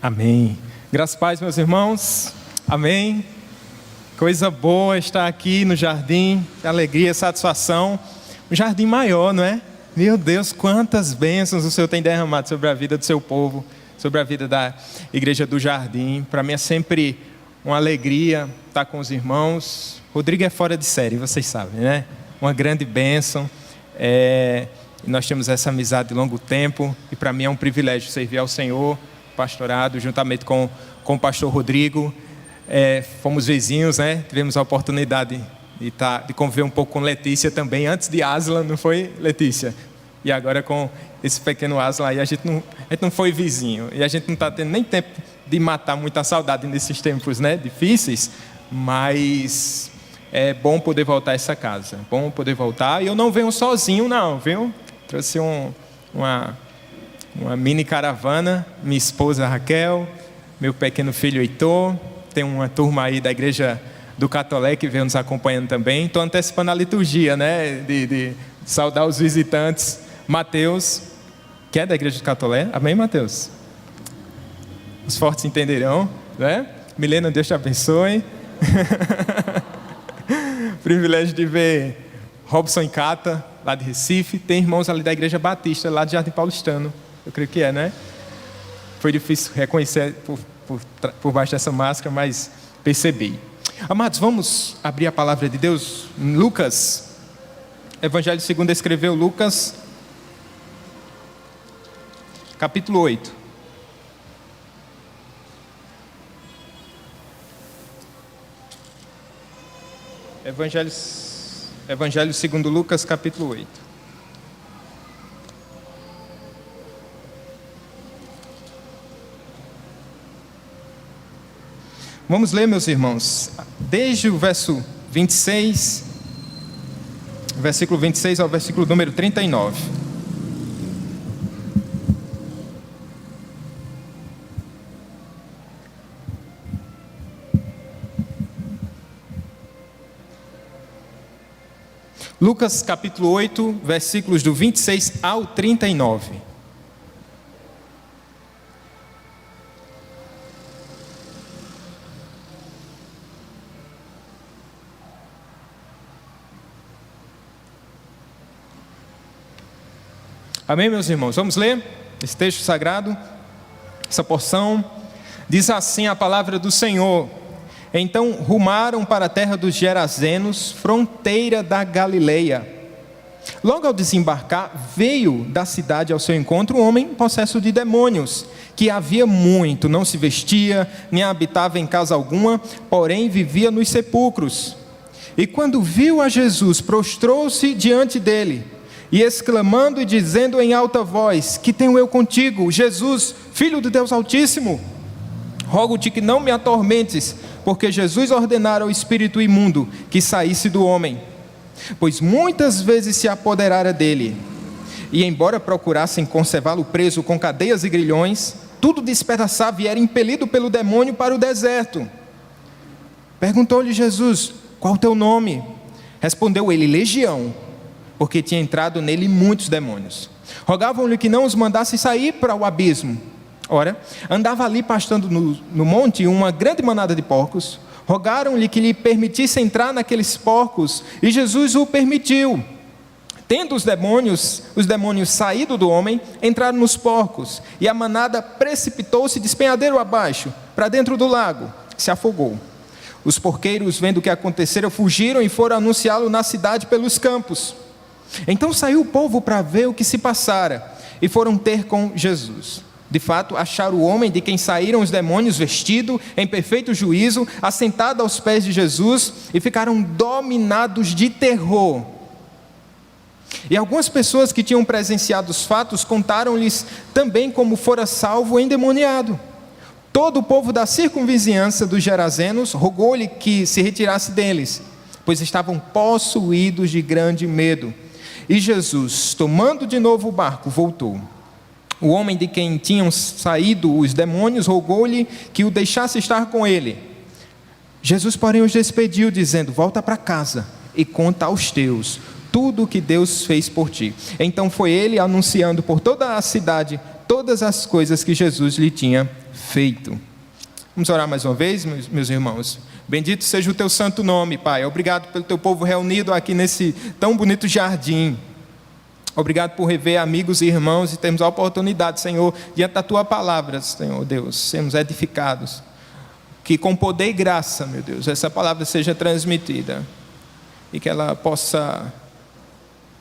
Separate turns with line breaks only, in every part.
Amém. Graças a Deus, meus irmãos. Amém. Coisa boa estar aqui no jardim. Alegria, satisfação. Um jardim maior, não é? Meu Deus, quantas bênçãos o Senhor tem derramado sobre a vida do seu povo, sobre a vida da Igreja do Jardim. Para mim é sempre uma alegria estar com os irmãos. Rodrigo é fora de série, vocês sabem, né? Uma grande bênção. Nós temos essa amizade de longo tempo e para mim é um privilégio servir ao Senhor, pastorado, juntamente com o pastor Rodrigo. Fomos vizinhos, né? Tivemos a oportunidade de conviver um pouco com Letícia também, antes de Aslan, não foi, Letícia? E agora com esse pequeno Aslan aí, a gente não foi vizinho. E a gente não está tendo nem tempo de matar muita saudade nesses tempos, né? Difíceis, mas é bom poder voltar a essa casa. É bom poder voltar. E eu não venho sozinho não, viu? Trouxe uma mini caravana, minha esposa Raquel, meu pequeno filho Heitor, tem uma turma aí da igreja do Catolé que vem nos acompanhando também. Estou antecipando a liturgia, né, de saudar os visitantes. Mateus, que é da igreja do Catolé, amém, Mateus? Os fortes entenderão, né? Milena, Deus te abençoe. Privilégio de ver Robson e Cata, lá de Recife. Tem irmãos ali da igreja Batista, lá de Jardim Paulistano. Eu creio que né? Foi difícil reconhecer por baixo dessa máscara, mas percebi. Amados, vamos abrir a palavra de Deus em Lucas. Evangelho segundo escreveu Lucas, capítulo 8. Evangelho segundo Lucas, capítulo 8. Vamos ler, meus irmãos, desde o versículo 26 ao versículo número 39. Lucas capítulo 8, versículos do 26 ao 39. Amém, meus irmãos? Vamos ler esse texto sagrado, essa porção. Diz assim a palavra do Senhor: Então rumaram para a terra dos Gerazenos, fronteira da Galileia. Logo ao desembarcar, veio da cidade ao seu encontro um homem possesso de demônios, que havia muito, não se vestia, nem habitava em casa alguma, porém vivia nos sepulcros. E quando viu a Jesus, prostrou-se diante dele, e exclamando e dizendo em alta voz: Que tenho eu contigo, Jesus, Filho de Deus Altíssimo? Rogo-te que não me atormentes, porque Jesus ordenara ao espírito imundo que saísse do homem, pois muitas vezes se apoderara dele, e embora procurassem conservá-lo preso com cadeias e grilhões, tudo despedaçava e era impelido pelo demônio para o deserto. Perguntou-lhe Jesus: Qual o teu nome? Respondeu ele: Legião, porque tinha entrado nele muitos demônios. Rogavam-lhe que não os mandasse sair para o abismo. Ora, andava ali pastando no monte uma grande manada de porcos. Rogaram-lhe que lhe permitisse entrar naqueles porcos, e Jesus o permitiu. Tendo os demônios saído do homem, entraram nos porcos, e a manada precipitou-se despenhadeiro abaixo, para dentro do lago, se afogou. Os porqueiros, vendo o que acontecera, fugiram e foram anunciá-lo na cidade pelos campos. Então saiu o povo para ver o que se passara, e foram ter com Jesus. De fato, acharam o homem de quem saíram os demônios vestido, em perfeito juízo, assentado aos pés de Jesus, e ficaram dominados de terror. E algumas pessoas que tinham presenciado os fatos, contaram-lhes também como fora salvo o endemoniado. Todo o povo da circunvizinhança dos Gerazenos rogou-lhe que se retirasse deles, pois estavam possuídos de grande medo. E Jesus, tomando de novo o barco, voltou. O homem de quem tinham saído os demônios rogou-lhe que o deixasse estar com ele. Jesus, porém, os despediu, dizendo: Volta para casa e conta aos teus tudo o que Deus fez por ti. Então foi ele anunciando por toda a cidade todas as coisas que Jesus lhe tinha feito. Vamos orar mais uma vez, meus irmãos. Bendito seja o teu santo nome, Pai. Obrigado pelo teu povo reunido aqui nesse tão bonito jardim. Obrigado por rever amigos e irmãos e termos a oportunidade, Senhor, diante da tua palavra, Senhor Deus, sermos edificados. Que com poder e graça, meu Deus, essa palavra seja transmitida e que ela possa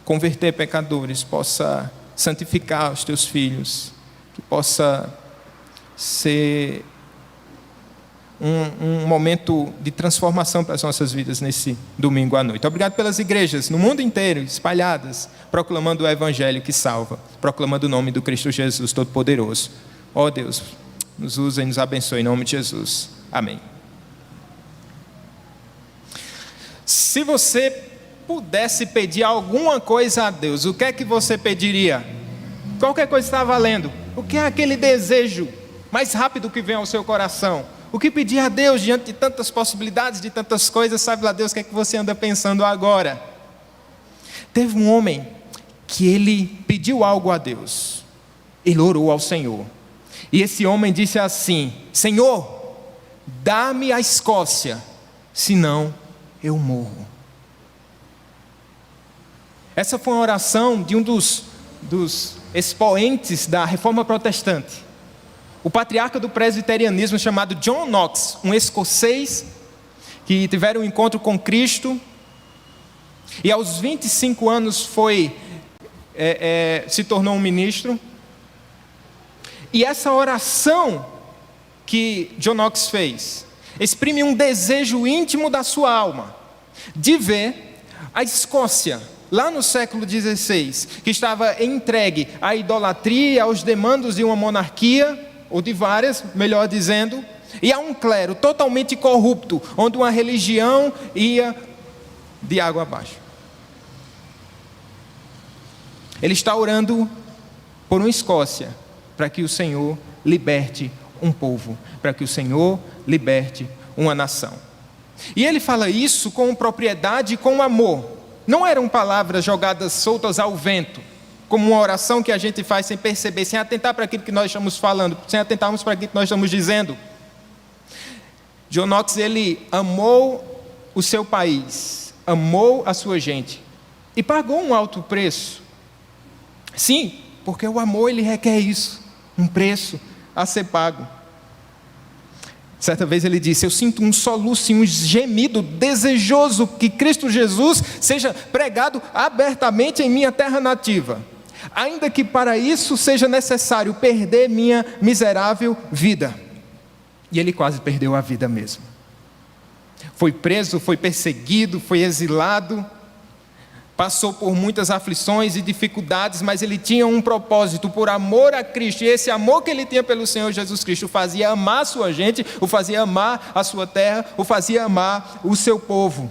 converter pecadores, possa santificar os teus filhos, que possa ser um momento de transformação para as nossas vidas nesse domingo à noite. Obrigado pelas igrejas no mundo inteiro, espalhadas, proclamando o Evangelho que salva, proclamando o nome do Cristo Jesus Todo-Poderoso. Ó Deus, nos usa e nos abençoe em nome de Jesus. Amém. Se você pudesse pedir alguma coisa a Deus, o que é que você pediria? Qualquer coisa está valendo. O que é aquele desejo mais rápido que vem ao seu coração? O que pedir a Deus diante de tantas possibilidades, de tantas coisas? Sabe lá Deus o que é que você anda pensando agora? Teve um homem que ele pediu algo a Deus. Ele orou ao Senhor. E esse homem disse assim: Senhor, dá-me a Escócia, senão eu morro. Essa foi uma oração de um dos expoentes da Reforma Protestante. O patriarca do presbiterianismo chamado John Knox, um escocês que tiveram um encontro com Cristo e aos 25 anos se tornou um ministro. E essa oração que John Knox fez exprime um desejo íntimo da sua alma de ver a Escócia, lá no século XVI, que estava entregue à idolatria, aos demandos de uma monarquia, ou de várias, melhor dizendo, e a um clero totalmente corrupto, onde uma religião ia de água abaixo. Ele está orando por uma Escócia, para que o Senhor liberte um povo, para que o Senhor liberte uma nação. E ele fala isso com propriedade e com amor. Não eram palavras jogadas soltas ao vento, como uma oração que a gente faz sem perceber, sem atentar para aquilo que nós estamos falando, sem atentarmos para aquilo que nós estamos dizendo. John Knox, ele amou o seu país, amou a sua gente e pagou um alto preço. Sim, porque o amor ele requer isso, um preço a ser pago. Certa vez ele disse: eu sinto um soluço e um gemido desejoso que Cristo Jesus seja pregado abertamente em minha terra nativa, ainda que para isso seja necessário perder minha miserável vida. E ele quase perdeu a vida mesmo. Foi preso, foi perseguido, foi exilado, passou por muitas aflições e dificuldades, mas ele tinha um propósito, por amor a Cristo, e esse amor que ele tinha pelo Senhor Jesus Cristo o fazia amar a sua gente, o fazia amar a sua terra, o fazia amar o seu povo.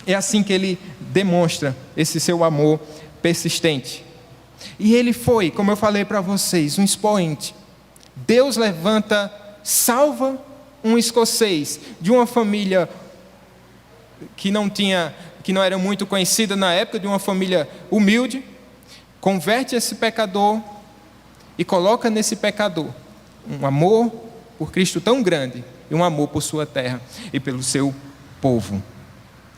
É assim que ele demonstra esse seu amor persistente. E ele foi, como eu falei para vocês, um expoente. Deus salva um escocês de uma família que não era muito conhecida na época, de uma família humilde, converte esse pecador e coloca nesse pecador um amor por Cristo tão grande e um amor por sua terra e pelo seu povo.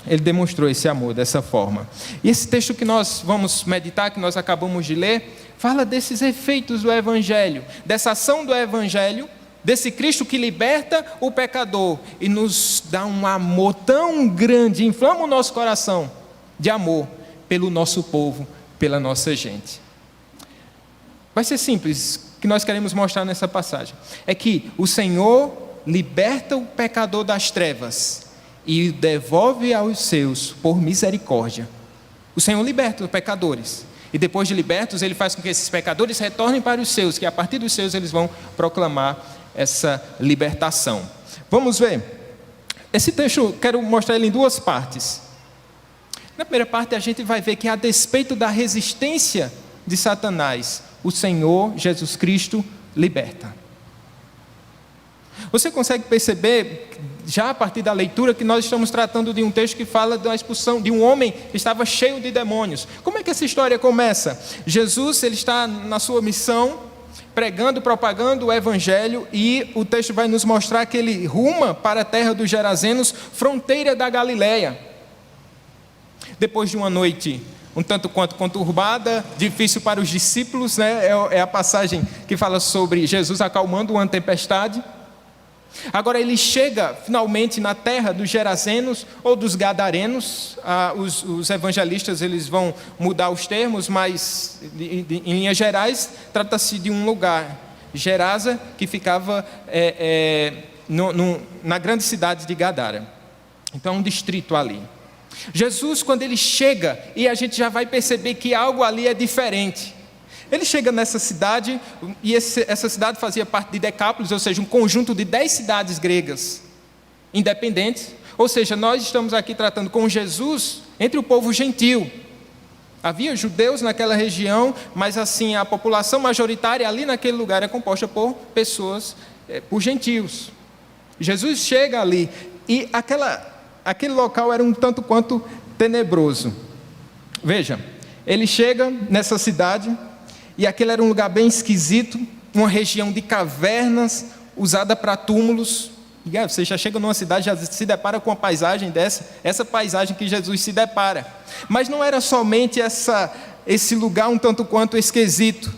Ele demonstrou esse amor dessa forma. E esse texto que nós vamos meditar, que nós acabamos de ler, fala desses efeitos do Evangelho, dessa ação do Evangelho, desse Cristo que liberta o pecador e nos dá um amor tão grande, inflama o nosso coração de amor pelo nosso povo, pela nossa gente. Vai ser simples, o que nós queremos mostrar nessa passagem é que o Senhor liberta o pecador das trevas e o devolve aos seus por misericórdia. O Senhor liberta os pecadores e depois de libertos ele faz com que esses pecadores retornem para os seus, que a partir dos seus eles vão proclamar essa libertação. Vamos ver. Esse texto, quero mostrar ele em duas partes. Na primeira parte a gente vai ver que a despeito da resistência de Satanás, o Senhor Jesus Cristo liberta. Você consegue perceber, já a partir da leitura, que nós estamos tratando de um texto que fala da expulsão de um homem que estava cheio de demônios. Como é que essa história começa? Jesus, ele está na sua missão, pregando, propagando o evangelho, e o texto vai nos mostrar que ele ruma para a terra dos Gerazenos, fronteira da Galileia. Depois de uma noite um tanto quanto conturbada, difícil para os discípulos, né? É a passagem que fala sobre Jesus acalmando uma tempestade. Agora ele chega finalmente na terra dos Gerazenos ou dos Gadarenos. Os evangelistas eles vão mudar os termos, mas em linhas gerais trata-se de um lugar, Gerasa, que ficava na grande cidade de Gadara. Então um distrito ali. Jesus, quando ele chega, e a gente já vai perceber que algo ali é diferente. Ele chega nessa cidade, e essa cidade fazia parte de Decápolis, ou seja, um conjunto de 10 cidades gregas independentes. Ou seja, nós estamos aqui tratando com Jesus entre o povo gentil. Havia judeus naquela região, mas assim, a população majoritária ali naquele lugar é composta por pessoas, por gentios. Jesus chega ali, e aquele local era um tanto quanto tenebroso. Veja, ele chega nessa cidade, e aquele era um lugar bem esquisito, uma região de cavernas, usada para túmulos. Você já chega numa cidade, já se depara com uma paisagem essa paisagem que Jesus se depara. Mas não era somente esse lugar um tanto quanto esquisito.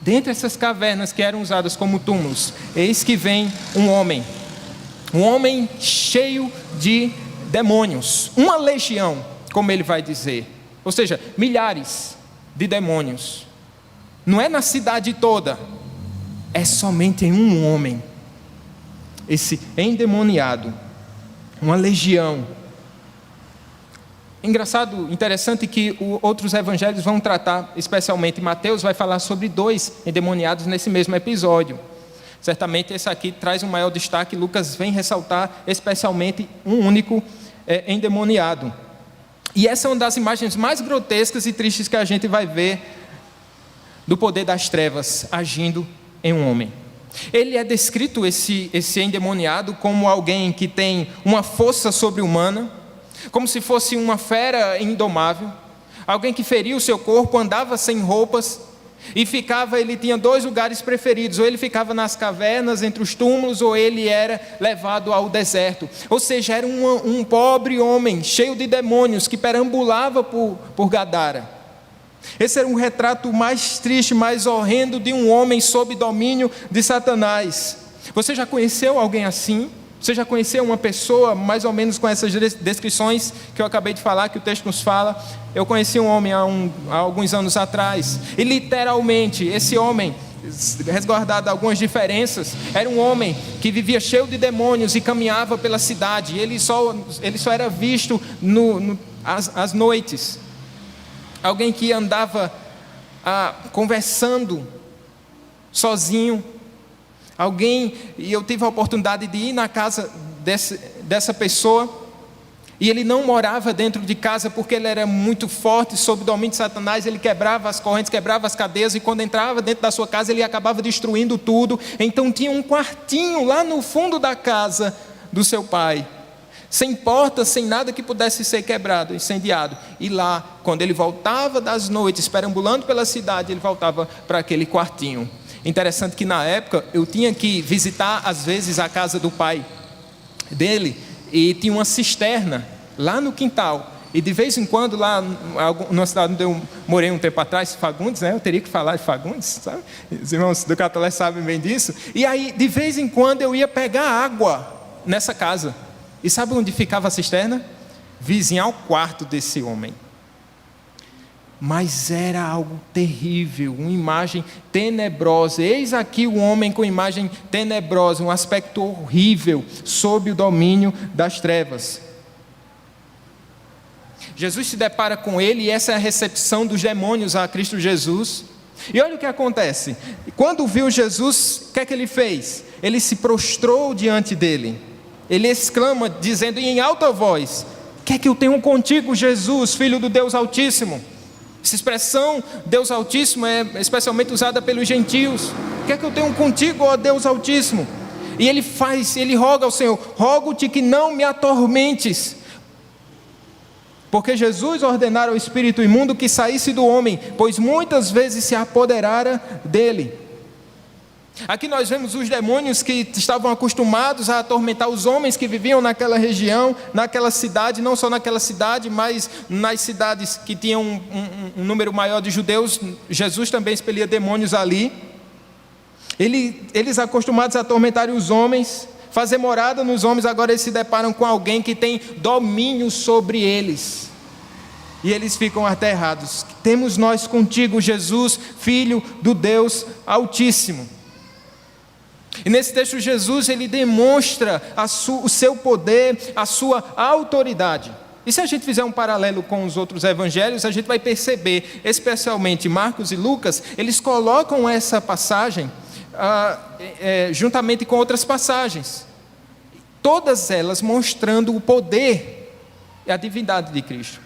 Dentre essas cavernas que eram usadas como túmulos, eis que vem um homem cheio de demônios, uma legião, como ele vai dizer, ou seja, milhares de demônios. Não é na cidade toda, é somente em um homem, esse endemoniado, uma legião. Engraçado, interessante que outros evangelhos vão tratar, especialmente Mateus vai falar sobre 2 endemoniados nesse mesmo episódio. Certamente esse aqui traz um maior destaque. Lucas vem ressaltar especialmente um único endemoniado. E essa é uma das imagens mais grotescas e tristes que a gente vai ver do poder das trevas agindo em um homem. Ele é descrito, esse endemoniado, como alguém que tem uma força sobre-humana, como se fosse uma fera indomável, alguém que feria o seu corpo, andava sem roupas, e ele tinha 2 lugares preferidos: ou ele ficava nas cavernas, entre os túmulos, ou ele era levado ao deserto. Ou seja, era um pobre homem, cheio de demônios, que perambulava por Gadara. Esse era um retrato mais triste, mais horrendo de um homem sob domínio de Satanás. Você já conheceu alguém assim? Você já conheceu uma pessoa mais ou menos com essas descrições que eu acabei de falar, que o texto nos fala? Eu conheci um homem há alguns anos atrás, e literalmente esse homem, resguardado algumas diferenças, era um homem que vivia cheio de demônios e caminhava pela cidade. Ele só era visto às noites. Alguém que andava conversando sozinho. E eu tive a oportunidade de ir na casa dessa pessoa, e ele não morava dentro de casa porque ele era muito forte, sob o domínio de Satanás. Ele quebrava as correntes, quebrava as cadeias, e quando entrava dentro da sua casa ele acabava destruindo tudo. Então tinha um quartinho lá no fundo da casa do seu pai, sem porta, sem nada que pudesse ser quebrado, incendiado. E lá, quando ele voltava das noites, perambulando pela cidade, ele voltava para aquele quartinho. Interessante que na época eu tinha que visitar às vezes a casa do pai dele, e tinha uma cisterna lá no quintal, e de vez em quando lá numa cidade onde eu morei um tempo atrás, Fagundes, né? Eu teria que falar de Fagundes, sabe? Os irmãos do Catolé sabem bem disso. E aí de vez em quando eu ia pegar água nessa casa, e sabe onde ficava a cisterna? Vizinha ao quarto desse homem. Mas era algo terrível, uma imagem tenebrosa. Eis aqui o homem com imagem tenebrosa, um aspecto horrível, sob o domínio das trevas. Jesus se depara com ele, e essa é a recepção dos demônios a Cristo Jesus. E olha o que acontece: quando viu Jesus, o que é que ele fez? Ele se prostrou diante dele. Ele exclama, dizendo em alta voz: "O que é que eu tenho contigo, Jesus, Filho do Deus Altíssimo?" Essa expressão Deus Altíssimo é especialmente usada pelos gentios. "O que é que eu tenho contigo, ó Deus Altíssimo?" E ele roga ao Senhor: "Rogo-te que não me atormentes." porque Jesus ordenara ao espírito imundo que saísse do homem, pois muitas vezes se apoderara dele. Aqui nós vemos os demônios que estavam acostumados a atormentar os homens que viviam naquela região, naquela cidade, não só naquela cidade, mas nas cidades que tinham um número maior de judeus. Jesus também expelia demônios ali. Eles acostumados a atormentarem os homens, fazer morada nos homens, agora eles se deparam com alguém que tem domínio sobre eles. E eles ficam aterrados. Temos nós contigo, Jesus, Filho do Deus Altíssimo. E nesse texto Jesus ele demonstra o seu poder, a sua autoridade. E se a gente fizer um paralelo com os outros evangelhos, a gente vai perceber, especialmente Marcos e Lucas, eles colocam essa passagem juntamente com outras passagens, todas elas mostrando o poder e a divindade de Cristo.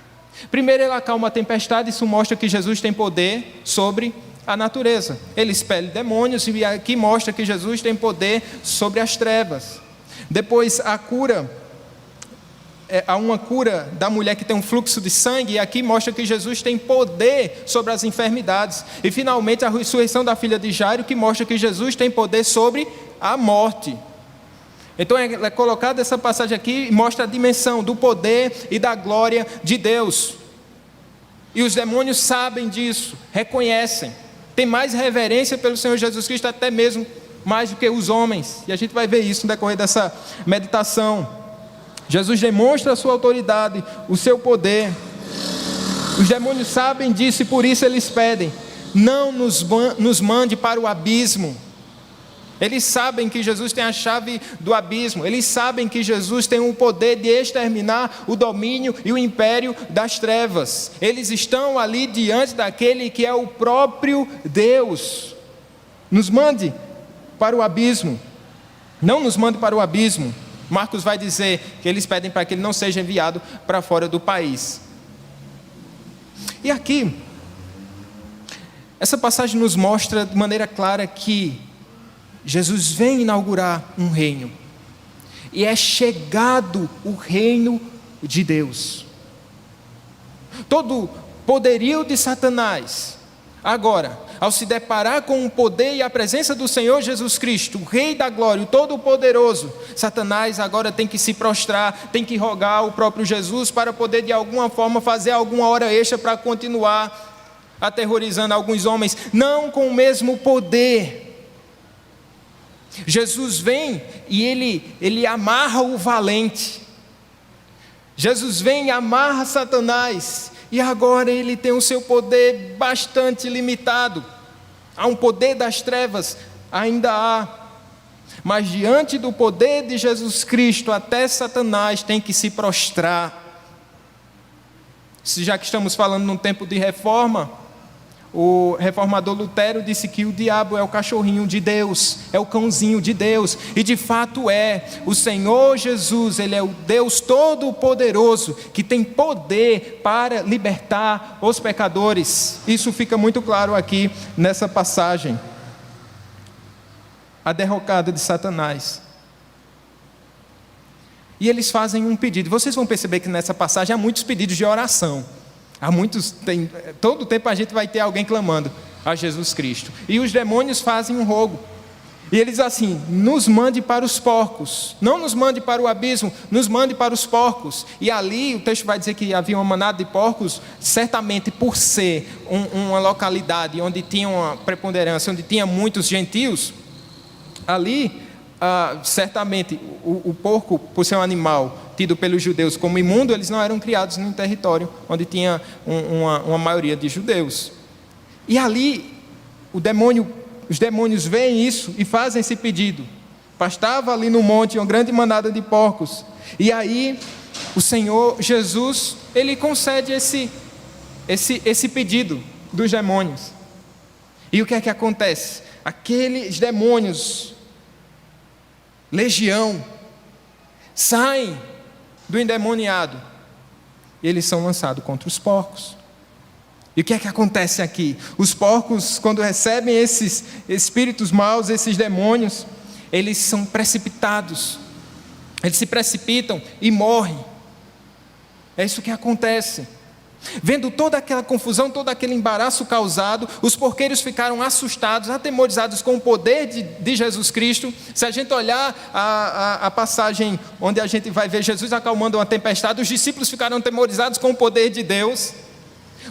Primeiro ele acalma a tempestade, isso mostra que Jesus tem poder sobre a natureza. Ele expele demônios e aqui mostra que Jesus tem poder sobre as trevas. Depois a cura, há uma cura da mulher que tem um fluxo de sangue, e aqui mostra que Jesus tem poder sobre as enfermidades. E finalmente a ressurreição da filha de Jairo, que mostra que Jesus tem poder sobre a morte. Então é colocada essa passagem aqui e mostra a dimensão do poder e da glória de Deus. E os demônios sabem disso, reconhecem, tem mais reverência pelo Senhor Jesus Cristo, até mesmo mais do que os homens. E a gente vai ver isso no decorrer dessa meditação. Jesus demonstra a sua autoridade, o seu poder. Os demônios sabem disso e por isso eles pedem: não nos mande para o abismo. Eles sabem que Jesus tem a chave do abismo. Eles sabem que Jesus tem o poder de exterminar o domínio e o império das trevas. Eles estão ali diante daquele que é o próprio Deus. Nos mande para o abismo. Não nos mande para o abismo. Marcos vai dizer que eles pedem para que ele não seja enviado para fora do país. E aqui, essa passagem nos mostra de maneira clara que Jesus vem inaugurar um reino, e é chegado o reino de Deus. Todo poderio de Satanás, agora, ao se deparar com o poder e a presença do Senhor Jesus Cristo, o Rei da Glória, o Todo-Poderoso, Satanás agora tem que se prostrar, tem que rogar ao próprio Jesus para poder de alguma forma fazer alguma hora extra para continuar aterrorizando alguns homens, não com o mesmo poder. Jesus vem e ele amarra o valente. Jesus vem e amarra Satanás, e agora ele tem o seu poder bastante limitado. Há um poder das trevas, ainda há, mas diante do poder de Jesus Cristo, até Satanás tem que se prostrar. Já que estamos falando num tempo de reforma, o reformador Lutero disse que o diabo é o cachorrinho de Deus, é o cãozinho de Deus, e de fato é. O Senhor Jesus, Ele é o Deus Todo-Poderoso, que tem poder para libertar os pecadores. Isso fica muito claro aqui nessa passagem. A derrocada de Satanás. E eles fazem um pedido. Vocês vão perceber que nessa passagem há muitos pedidos de oração. Todo tempo a gente vai ter alguém clamando a Jesus Cristo. E os demônios fazem um rogo. E eles assim: nos mande para os porcos. Não nos mande para o abismo, nos mande para os porcos. E ali o texto vai dizer que havia uma manada de porcos, certamente por ser uma localidade onde tinha uma preponderância, onde tinha muitos gentios. Ali, certamente, o porco, por ser um animal tido pelos judeus como imundo, eles não eram criados num território onde tinha uma maioria de judeus. E ali, os demônios veem isso e fazem esse pedido. Pastava ali no monte uma grande manada de porcos. E aí, o Senhor Jesus, Ele concede esse pedido dos demônios. E o que é que acontece? Aqueles demônios, legião, saem do endemoniado e eles são lançados contra os porcos. E o que é que acontece aqui? Os porcos, quando recebem esses espíritos maus, esses demônios, eles são precipitados, eles se precipitam e morrem. É isso que acontece. Vendo toda aquela confusão, todo aquele embaraço causado, os porqueiros ficaram assustados, atemorizados com o poder de Jesus Cristo. Se a gente olhar a passagem onde a gente vai ver Jesus acalmando uma tempestade, os discípulos ficaram atemorizados com o poder de Deus.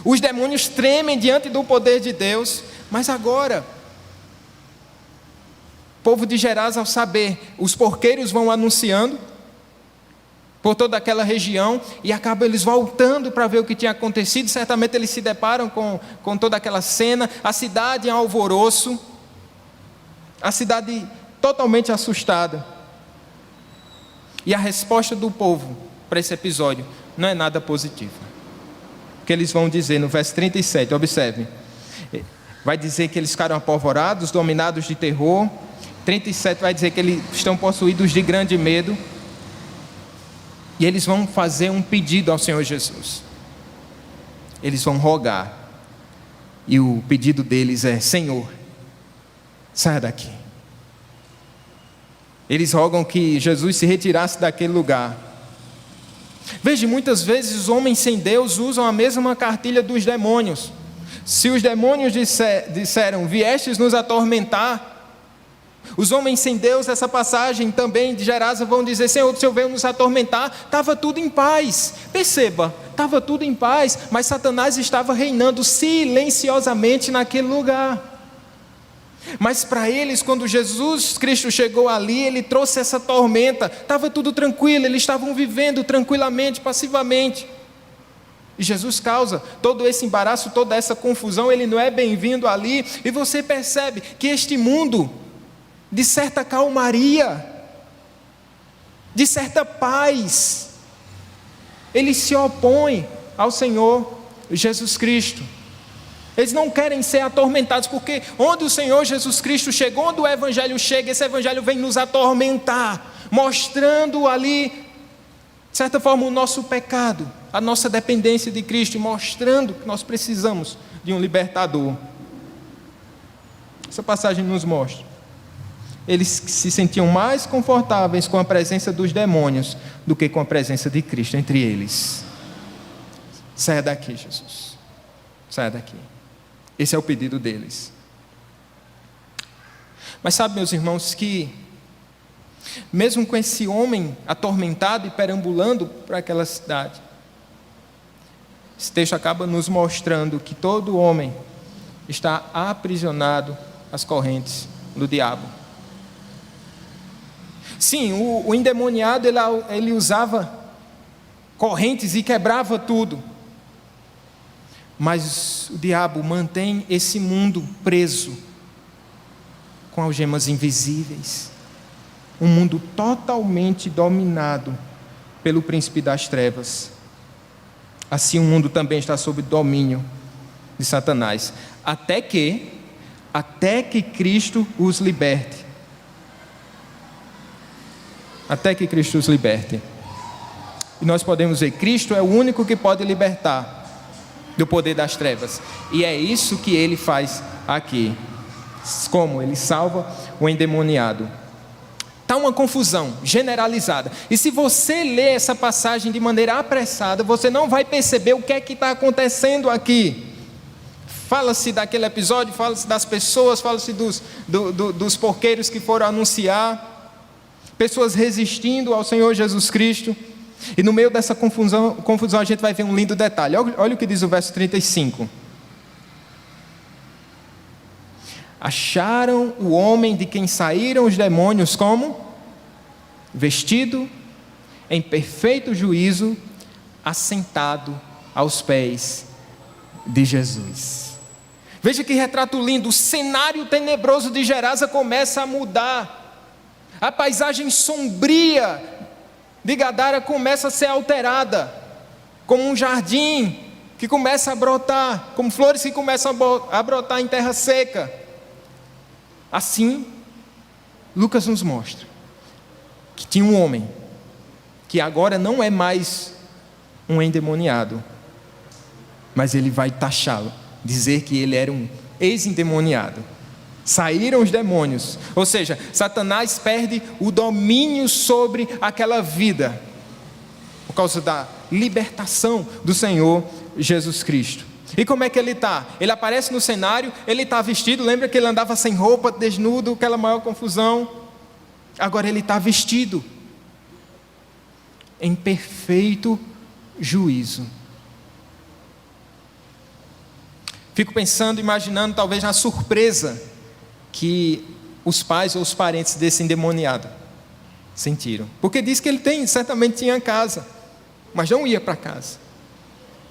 Os demônios tremem diante do poder de Deus. Mas agora, o povo de Gerasa, ao saber, os porqueiros vão anunciando por toda aquela região, e acabam eles voltando para ver o que tinha acontecido. Certamente eles se deparam com toda aquela cena, a cidade em alvoroço, a cidade totalmente assustada. E a resposta do povo para esse episódio não é nada positiva. O que eles vão dizer no verso 37, observe, vai dizer que eles ficaram apavorados, dominados de terror. 37 vai dizer que eles estão possuídos de grande medo. E eles vão fazer um pedido ao Senhor Jesus. Eles vão rogar. E o pedido deles é: Senhor, saia daqui. Eles rogam que Jesus se retirasse daquele lugar. Veja, muitas vezes os homens sem Deus usam a mesma cartilha dos demônios. Se os demônios disseram: viestes nos atormentar, os homens sem Deus, essa passagem também de Gerasa, vão dizer: Senhor, o Senhor veio nos atormentar. Estava tudo em paz. Perceba, estava tudo em paz, mas Satanás estava reinando silenciosamente naquele lugar. Mas para eles, quando Jesus Cristo chegou ali, Ele trouxe essa tormenta. Estava tudo tranquilo, eles estavam vivendo tranquilamente, passivamente. E Jesus causa todo esse embaraço, toda essa confusão. Ele não é bem-vindo ali. E você percebe que este mundo, de certa calmaria, de certa paz, eles se opõem ao Senhor Jesus Cristo. Eles não querem ser atormentados, porque onde o Senhor Jesus Cristo chegou, onde o Evangelho chega, esse Evangelho vem nos atormentar, mostrando ali, de certa forma, o nosso pecado, a nossa dependência de Cristo, e mostrando que nós precisamos de um libertador. Essa passagem nos mostra. Eles se sentiam mais confortáveis com a presença dos demônios do que com a presença de Cristo entre eles. Saia daqui, Jesus. Saia daqui. Esse é o pedido deles. Mas sabe, meus irmãos, que mesmo com esse homem atormentado e perambulando para aquela cidade, esse texto acaba nos mostrando que todo homem está aprisionado às correntes do diabo. Sim, o endemoniado ele usava correntes e quebrava tudo. Mas o diabo mantém esse mundo preso com algemas invisíveis. Um mundo totalmente dominado pelo príncipe das trevas. Assim o mundo também está sob domínio de Satanás. Até que Cristo os liberte. Até que Cristo os liberte. E nós podemos ver, Cristo é o único que pode libertar do poder das trevas. E é isso que Ele faz aqui. Como? Ele salva o endemoniado. Está uma confusão generalizada. E se você ler essa passagem de maneira apressada, você não vai perceber o que é que está acontecendo aqui. Fala-se daquele episódio, fala-se das pessoas, fala-se dos porqueiros que foram anunciar, pessoas resistindo ao Senhor Jesus Cristo. E no meio dessa confusão a gente vai ver um lindo detalhe. Olha o que diz o verso 35. Acharam o homem de quem saíram os demônios como? Vestido em perfeito juízo, assentado aos pés de Jesus. Veja que retrato lindo. O cenário tenebroso de Gerasa começa a mudar. A paisagem sombria de Gadara começa a ser alterada, como um jardim que começa a brotar, como flores que começam a brotar em terra seca. Assim, Lucas nos mostra que tinha um homem que agora não é mais um endemoniado, mas ele vai taxá-lo, dizer que ele era um ex-endemoniado. Saíram os demônios, ou seja, Satanás perde o domínio sobre aquela vida. causa da libertação do Senhor Jesus Cristo. E como é que ele está? Ele aparece no cenário, ele está vestido, lembra que ele andava sem roupa, desnudo, aquela maior confusão? Agora ele está vestido em perfeito juízo. Fico pensando, imaginando talvez na surpresa que os pais ou os parentes desse endemoniado sentiram. Porque diz que ele certamente tinha casa, mas não ia para casa.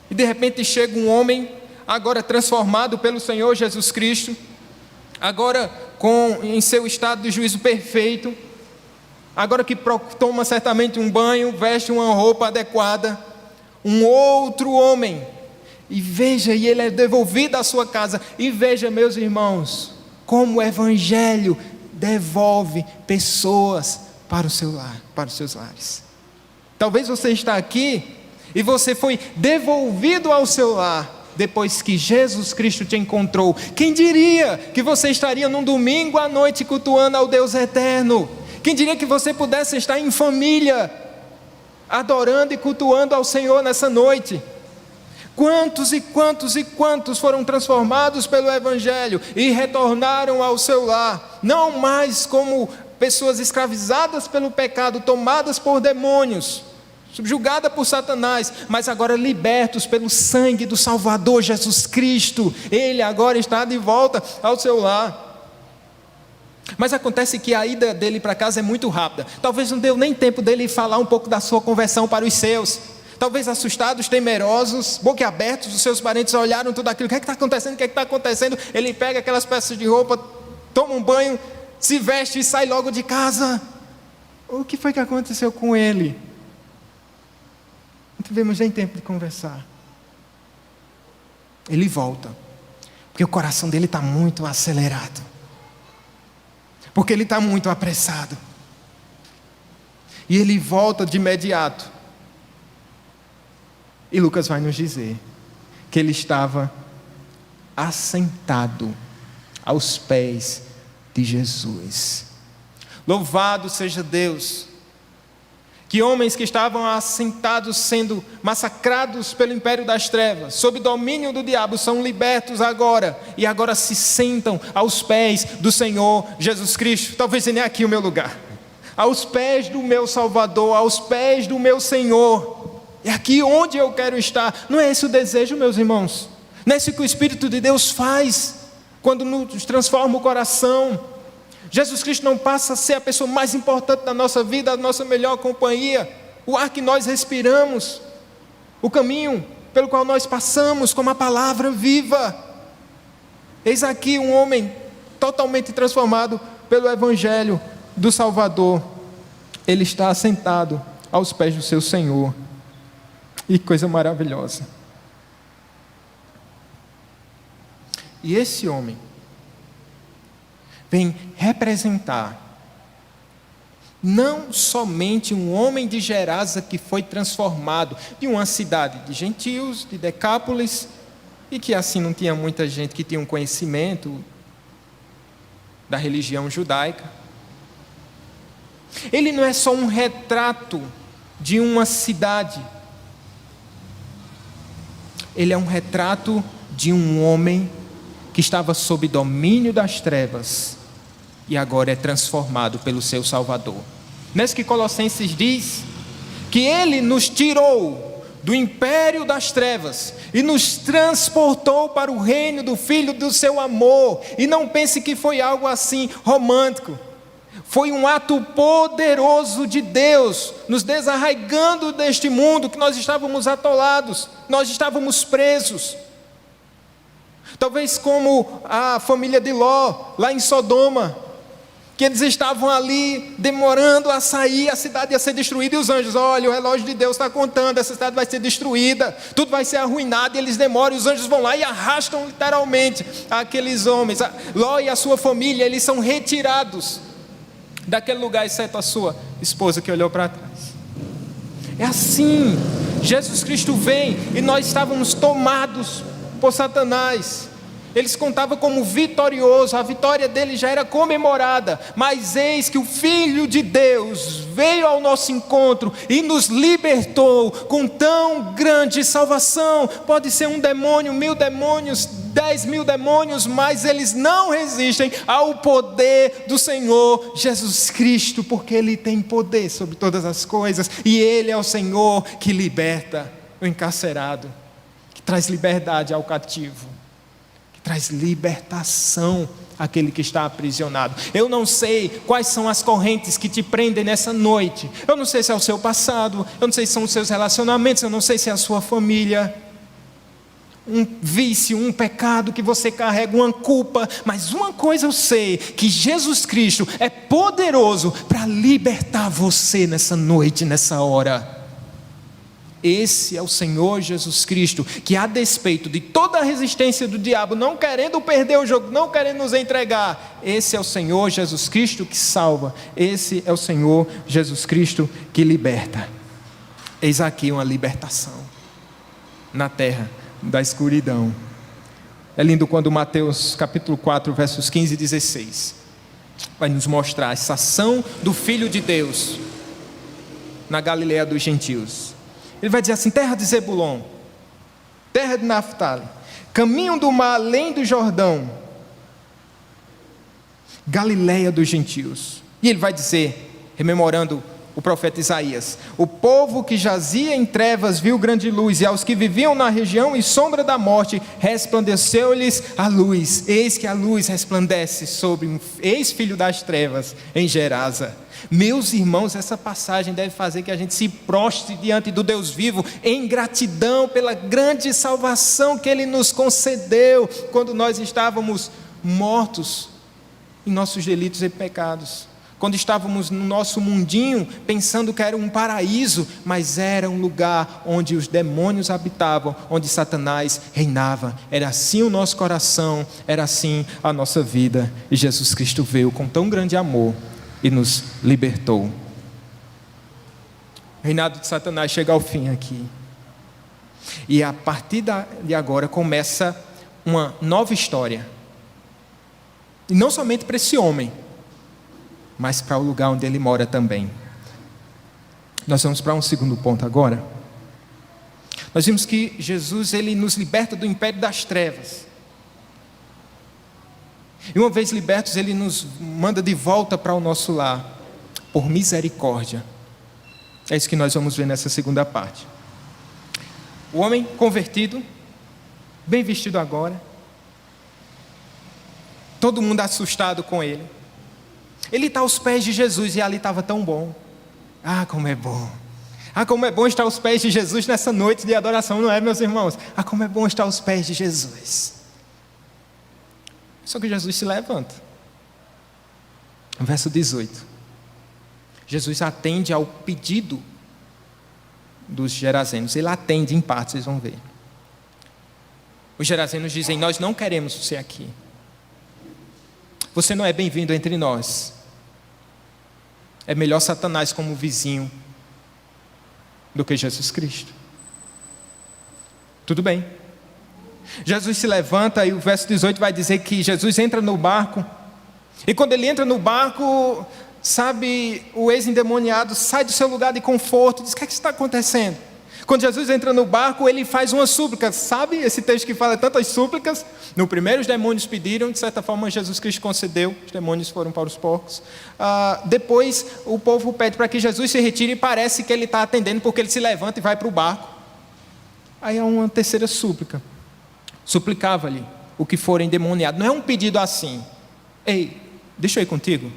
E de repente chega um homem, agora transformado pelo Senhor Jesus Cristo, agora em seu estado de juízo perfeito, agora que toma certamente um banho, veste uma roupa adequada, um outro homem, e ele é devolvido à sua casa. E veja, meus irmãos, como o Evangelho devolve pessoas para o seu lar, para os seus lares. Talvez você está aqui e você foi devolvido ao seu lar depois que Jesus Cristo te encontrou. Quem diria que você estaria num domingo à noite cultuando ao Deus eterno? Quem diria que você pudesse estar em família, adorando e cultuando ao Senhor nessa noite? Quantos e quantos e quantos foram transformados pelo Evangelho e retornaram ao seu lar, não mais como pessoas escravizadas pelo pecado, tomadas por demônios, subjugadas por Satanás, mas agora libertos pelo sangue do Salvador Jesus Cristo. Ele agora está de volta ao seu lar. Mas acontece que a ida dele para casa é muito rápida. Talvez não deu nem tempo dele falar um pouco da sua conversão para os seus. Talvez assustados, temerosos, boquiabertos, os seus parentes olharam tudo aquilo. O que é que está acontecendo? O que é que está acontecendo? Ele pega aquelas peças de roupa, toma um banho, se veste e sai logo de casa. O que foi que aconteceu com ele? Não tivemos nem tempo de conversar. Ele volta, porque o coração dele está muito acelerado, porque ele está muito apressado. E ele volta de imediato. E Lucas vai nos dizer que ele estava assentado aos pés de Jesus. Louvado seja Deus, que homens que estavam assentados sendo massacrados pelo império das trevas, sob domínio do diabo, são libertos agora, e agora se sentam aos pés do Senhor Jesus Cristo. Talvez nem aqui o meu lugar, aos pés do meu Salvador, aos pés do meu Senhor. É aqui onde eu quero estar. Não é esse o desejo, meus irmãos? Não é isso que o Espírito de Deus faz quando nos transforma o coração? Jesus Cristo não passa a ser a pessoa mais importante da nossa vida, a nossa melhor companhia, o ar que nós respiramos, o caminho pelo qual nós passamos como a palavra viva. Eis aqui um homem totalmente transformado pelo Evangelho do Salvador. Ele está assentado aos pés do seu Senhor. E coisa maravilhosa. E esse homem vem representar não somente um homem de Gerasa que foi transformado de uma cidade de gentios, de Decápolis, e que assim não tinha muita gente que tinha um conhecimento da religião judaica. Ele não é só um retrato de uma cidade. Ele é um retrato de um homem que estava sob domínio das trevas e agora é transformado pelo seu Salvador. Não é isso que Colossenses diz? Que ele nos tirou do império das trevas e nos transportou para o reino do Filho do seu amor. E não pense que foi algo assim romântico. Foi um ato poderoso de Deus, nos desarraigando deste mundo que nós estávamos atolados, nós estávamos presos. Talvez como a família de Ló, lá em Sodoma, que eles estavam ali demorando a sair, a cidade ia ser destruída, e os anjos, olha, o relógio de Deus está contando, essa cidade vai ser destruída, tudo vai ser arruinado, e eles demoram, e os anjos vão lá e arrastam literalmente aqueles homens. Ló e a sua família, eles são retirados daquele lugar, exceto a sua esposa que olhou para trás. É assim, Jesus Cristo vem e nós estávamos tomados por Satanás, ele se contava como vitorioso, a vitória dele já era comemorada, mas eis que o Filho de Deus veio ao nosso encontro e nos libertou com tão grande salvação. Pode ser um demônio, 1000 demônios, 10.000 demônios, mas eles não resistem ao poder do Senhor Jesus Cristo, porque Ele tem poder sobre todas as coisas, e Ele é o Senhor que liberta o encarcerado, que traz liberdade ao cativo, que traz libertação àquele que está aprisionado. Eu não sei quais são as correntes que te prendem nessa noite, eu não sei se é o seu passado, eu não sei se são os seus relacionamentos, eu não sei se é a sua família, um vício, um pecado que você carrega, uma culpa, mas uma coisa eu sei, que Jesus Cristo é poderoso para libertar você nessa noite, nessa hora. Esse é o Senhor Jesus Cristo, que a despeito de toda a resistência do diabo, não querendo perder o jogo, não querendo nos entregar, esse é o Senhor Jesus Cristo que salva, esse é o Senhor Jesus Cristo que liberta. Eis aqui uma libertação na terra da escuridão. É lindo quando Mateus capítulo 4, versos 15 e 16 vai nos mostrar essa ação do Filho de Deus na Galileia dos gentios. Ele vai dizer assim: terra de Zebulon, terra de Naftali, caminho do mar além do Jordão, Galileia dos gentios. E ele vai dizer, rememorando o profeta Isaías: o povo que jazia em trevas viu grande luz, e aos que viviam na região e sombra da morte resplandeceu-lhes a luz. Eis que a luz resplandece sobre um ex-filho das trevas em Gerasa. Meus irmãos, essa passagem deve fazer que a gente se prostre diante do Deus vivo em gratidão pela grande salvação que Ele nos concedeu quando nós estávamos mortos em nossos delitos e pecados. Quando estávamos no nosso mundinho, pensando que era um paraíso, mas era um lugar onde os demônios habitavam, onde Satanás reinava. Era assim o nosso coração, era assim a nossa vida. E Jesus Cristo veio com tão grande amor e nos libertou. O reinado de Satanás chega ao fim aqui. E a partir de agora começa uma nova história. E não somente para esse homem, mas para o lugar onde ele mora também. Nós vamos para um segundo ponto agora. Nós vimos que Jesus, ele nos liberta do império das trevas. E uma vez libertos, ele nos manda de volta para o nosso lar, por misericórdia. É isso que nós vamos ver nessa segunda parte. O homem convertido, bem vestido agora, todo mundo assustado com ele. Ele está aos pés de Jesus e ali estava tão bom. Ah, como é bom. Ah, como é bom estar aos pés de Jesus nessa noite de adoração, não é, meus irmãos? Ah, como é bom estar aos pés de Jesus. Só que Jesus se levanta. Verso 18. Jesus atende ao pedido dos gerazenos. Ele atende em parte, vocês vão ver. Os gerazenos dizem: nós não queremos você aqui. Você não é bem-vindo entre nós. É melhor Satanás como vizinho do que Jesus Cristo. Tudo bem. Jesus se levanta e o verso 18 vai dizer que Jesus entra no barco. E quando ele entra no barco, sabe, o ex-endemoniado sai do seu lugar de conforto, diz: o que é que está acontecendo? Quando Jesus entra no barco, ele faz uma súplica. Sabe esse texto que fala tantas súplicas? No primeiro os demônios pediram, de certa forma Jesus Cristo concedeu, os demônios foram para os porcos. Depois o povo pede para que Jesus se retire e parece que ele está atendendo, porque ele se levanta e vai para o barco. Aí há uma terceira súplica. Suplicava-lhe o que for endemoniado. Não é um pedido assim: ei, deixa eu ir contigo.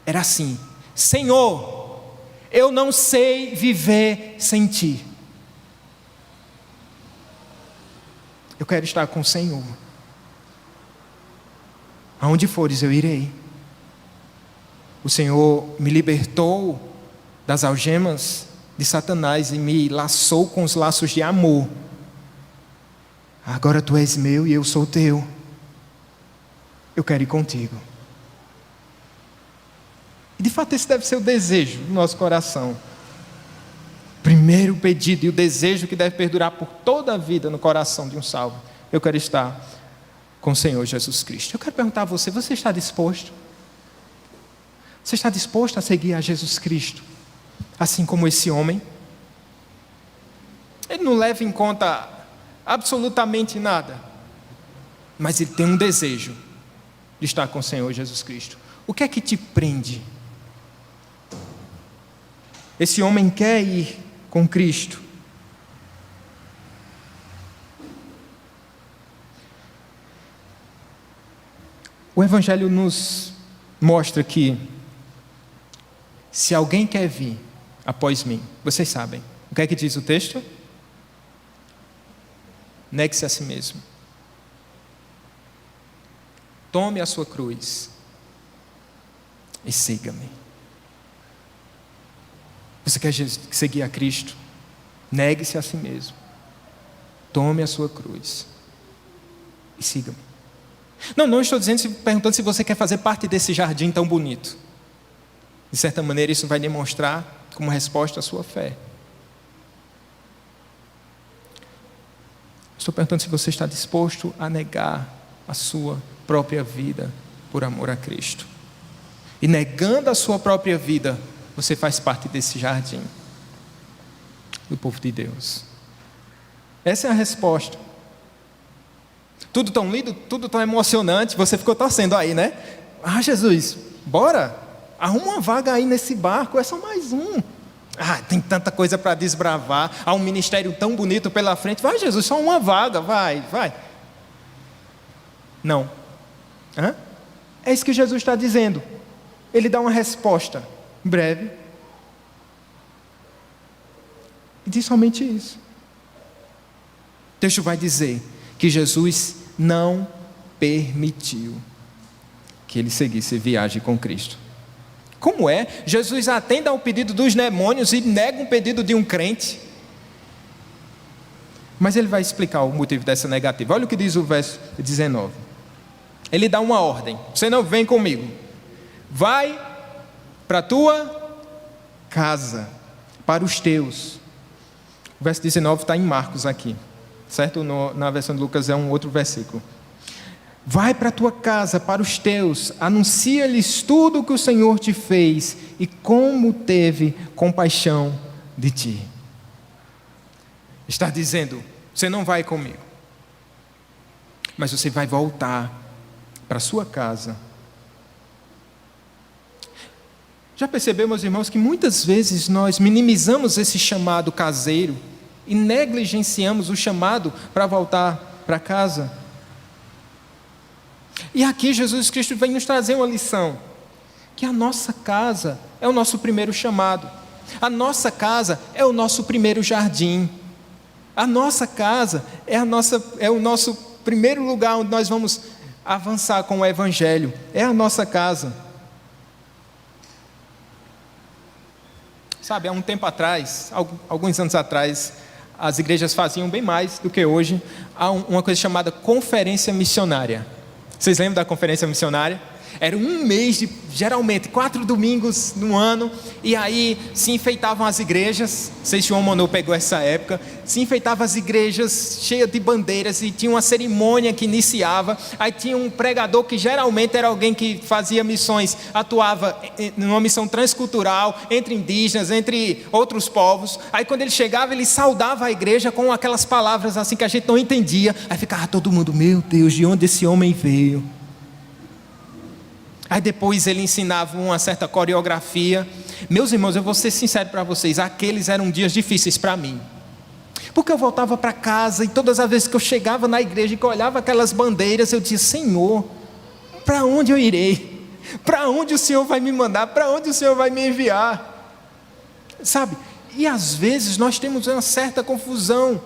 Era assim: Senhor, eu não sei viver sem ti. Eu quero estar com o Senhor. Aonde fores eu irei. O Senhor me libertou das algemas de Satanás e me laçou com os laços de amor. Agora tu és meu e eu sou teu. Eu quero ir contigo. E de fato esse deve ser o desejo do nosso coração. Primeiro pedido e o desejo que deve perdurar por toda a vida no coração de um salvo: eu quero estar com o Senhor Jesus Cristo. Eu quero perguntar a você, você está disposto? Você está disposto a seguir a Jesus Cristo? Assim como esse homem? Ele não leva em conta absolutamente nada, mas ele tem um desejo de estar com o Senhor Jesus Cristo. O que é que te prende? Esse homem quer ir com Cristo. O Evangelho nos mostra que, se alguém quer vir após mim, vocês sabem, o que é que diz o texto? Negue-se a si mesmo. Tome a sua cruz e siga-me. Você quer seguir a Cristo? Negue-se a si mesmo. Tome a sua cruz e siga-me. Não estou perguntando se você quer fazer parte desse jardim tão bonito. De certa maneira, isso vai demonstrar como resposta a sua fé. Estou perguntando se você está disposto a negar a sua própria vida por amor a Cristo. E negando a sua própria vida, você faz parte desse jardim do povo de Deus. Essa é a resposta. Tudo tão lindo, tudo tão emocionante, você ficou torcendo aí, né? Ah, Jesus, bora, arruma uma vaga aí nesse barco, é só mais um. Ah, tem tanta coisa para desbravar, há um ministério tão bonito pela frente. Vai, Jesus, só uma vaga, vai. Não. É isso que Jesus está dizendo. Ele dá uma resposta breve e diz somente isso. O texto vai dizer que Jesus não permitiu que ele seguisse viagem com Cristo. Como é? Jesus atende ao pedido dos demônios e nega um pedido de um crente. Mas ele vai explicar o motivo dessa negativa. Olha o que diz o verso 19. Ele dá uma ordem. Você não vem comigo. Vai para a tua casa, para os teus. O verso 19 está em Marcos aqui. Certo? Na versão de Lucas é um outro versículo. Vai para a tua casa, para os teus, anuncia-lhes tudo o que o Senhor te fez e como teve compaixão de ti. Está dizendo, você não vai comigo, mas você vai voltar para a sua casa. Já percebeu, meus irmãos, que muitas vezes nós minimizamos esse chamado caseiro e negligenciamos o chamado para voltar para casa? E aqui Jesus Cristo vem nos trazer uma lição, que a nossa casa é o nosso primeiro chamado, a nossa casa é o nosso primeiro jardim, a nossa casa é o nosso primeiro lugar onde nós vamos avançar com o Evangelho, é a nossa casa. Sabe, há um tempo atrás, alguns anos atrás, as igrejas faziam bem mais do que hoje, há uma coisa chamada conferência missionária. Vocês lembram da conferência missionária? Era um mês, geralmente 4 domingos no ano, e aí se enfeitavam as igrejas. Não sei se o João Monod pegou essa época. Se enfeitavam as igrejas cheias de bandeiras e tinha uma cerimônia que iniciava. Aí tinha um pregador que geralmente era alguém que fazia missões, atuava numa missão transcultural entre indígenas, entre outros povos. Aí quando ele chegava, ele saudava a igreja com aquelas palavras assim que a gente não entendia. Aí ficava todo mundo, meu Deus, de onde esse homem veio? Aí depois ele ensinava uma certa coreografia. Meus irmãos, eu vou ser sincero para vocês, aqueles eram dias difíceis para mim. Porque eu voltava para casa e todas as vezes que eu chegava na igreja e que eu olhava aquelas bandeiras, eu dizia, Senhor, para onde eu irei? Para onde o Senhor vai me mandar? Para onde o Senhor vai me enviar? Sabe? E às vezes nós temos uma certa confusão.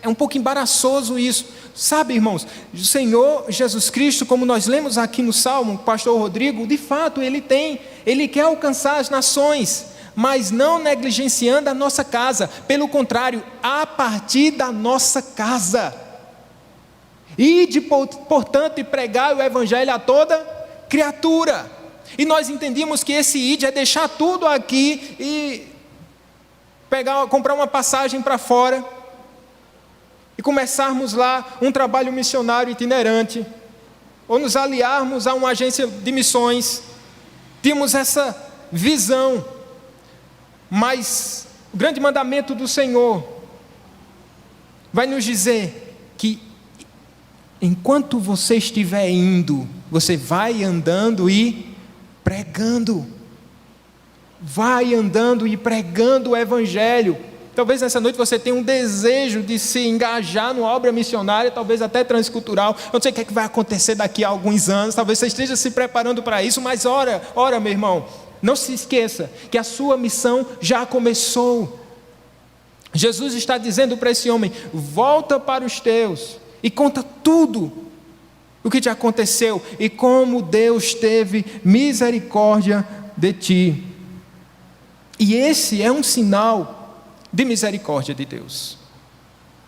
É um pouco embaraçoso isso. Sabe, irmãos, o Senhor Jesus Cristo, como nós lemos aqui no Salmo, o pastor Rodrigo, de fato Ele quer alcançar as nações, mas não negligenciando a nossa casa, pelo contrário, a partir da nossa casa. Ide, portanto, e pregai o Evangelho a toda criatura. E nós entendíamos que esse ide é deixar tudo aqui e comprar uma passagem para fora, e começarmos lá um trabalho missionário itinerante, ou nos aliarmos a uma agência de missões. Tínhamos essa visão, mas o grande mandamento do Senhor vai nos dizer que enquanto você estiver indo, você vai andando e pregando. Vai andando e pregando o Evangelho. Talvez nessa noite você tenha um desejo de se engajar numa obra missionária, talvez até transcultural. Eu não sei o que vai acontecer daqui a alguns anos, talvez você esteja se preparando para isso, mas ora, meu irmão, não se esqueça que a sua missão já começou. Jesus está dizendo para esse homem: volta para os teus e conta tudo o que te aconteceu e como Deus teve misericórdia de ti. E esse é um sinal de misericórdia de Deus.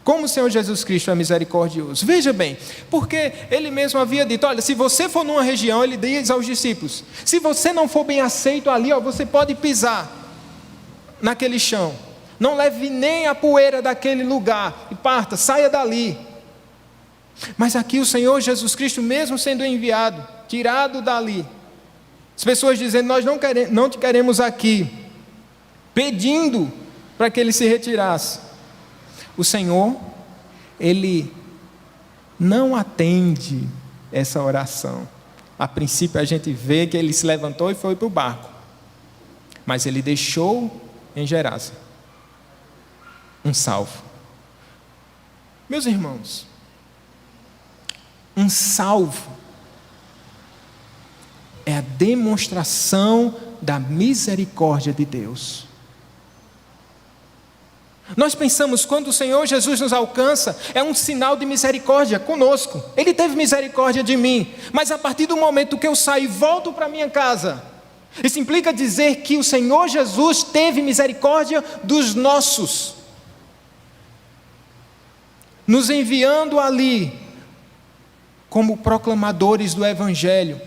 Como o Senhor Jesus Cristo é misericordioso. Veja bem, porque Ele mesmo havia dito: olha, se você for numa região, Ele diz aos discípulos, se você não for bem aceito ali, você pode pisar naquele chão, não leve nem a poeira daquele lugar, e parta, saia dali. Mas aqui o Senhor Jesus Cristo, mesmo sendo enviado, tirado dali, as pessoas dizendo: nós não te queremos aqui, pedindo para que ele se retirasse. O Senhor, Ele não atende essa oração. A princípio a gente vê que ele se levantou e foi para o barco, mas ele deixou em Gerasa um salvo. Meus irmãos, um salvo é a demonstração da misericórdia de Deus. Nós pensamos, quando o Senhor Jesus nos alcança, é um sinal de misericórdia conosco. Ele teve misericórdia de mim, mas a partir do momento que eu saio e volto para minha casa, isso implica dizer que o Senhor Jesus teve misericórdia dos nossos, nos enviando ali como proclamadores do Evangelho,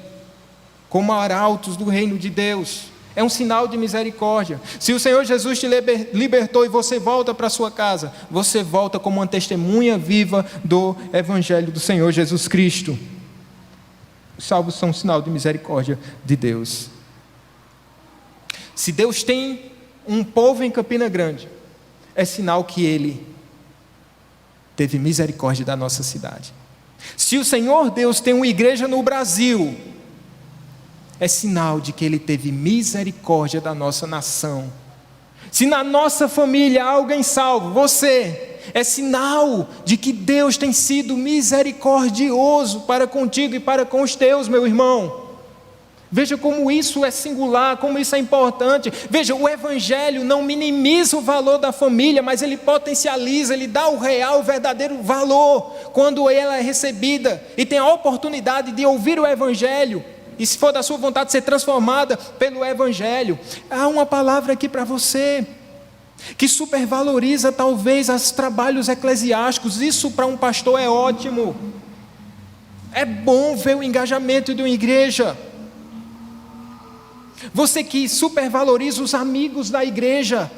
como arautos do reino de Deus. É um sinal de misericórdia. Se o Senhor Jesus te libertou e você volta para a sua casa, você volta como uma testemunha viva do Evangelho do Senhor Jesus Cristo. Os salvos são um sinal de misericórdia de Deus. Se Deus tem um povo em Campina Grande, é sinal que Ele teve misericórdia da nossa cidade. Se o Senhor Deus tem uma igreja no Brasil, é sinal de que Ele teve misericórdia da nossa nação. Se na nossa família há alguém salvo, você, é sinal de que Deus tem sido misericordioso para contigo e para com os teus, meu irmão. Veja como isso é singular, como isso é importante. Veja, o Evangelho não minimiza o valor da família, mas ele potencializa, ele dá o real, o verdadeiro valor, quando ela é recebida e tem a oportunidade de ouvir o Evangelho. E se for da sua vontade ser transformada pelo Evangelho. Há uma palavra aqui para você, que supervaloriza talvez os trabalhos eclesiásticos. Isso para um pastor é ótimo. É bom ver o engajamento de uma igreja. Você que supervaloriza os amigos da igreja,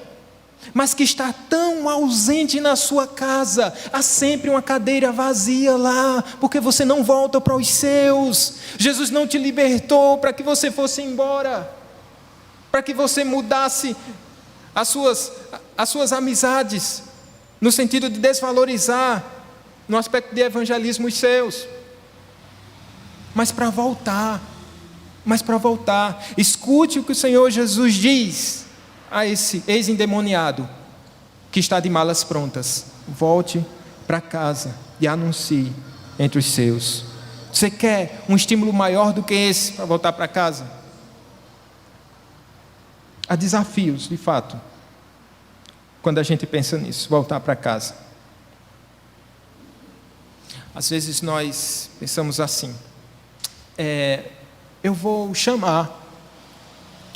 mas que está tão ausente na sua casa, há sempre uma cadeira vazia lá, porque você não volta para os seus. Jesus não te libertou para que você fosse embora, para que você mudasse as suas amizades, no sentido de desvalorizar, no aspecto de evangelismo, os seus, mas para voltar. Escute o que o Senhor Jesus diz a esse ex-endemoniado que está de malas prontas: volte para casa e anuncie entre os seus. Você quer um estímulo maior do que esse para voltar para casa? Há desafios, de fato, quando a gente pensa nisso, voltar para casa. Às vezes nós pensamos assim: eu vou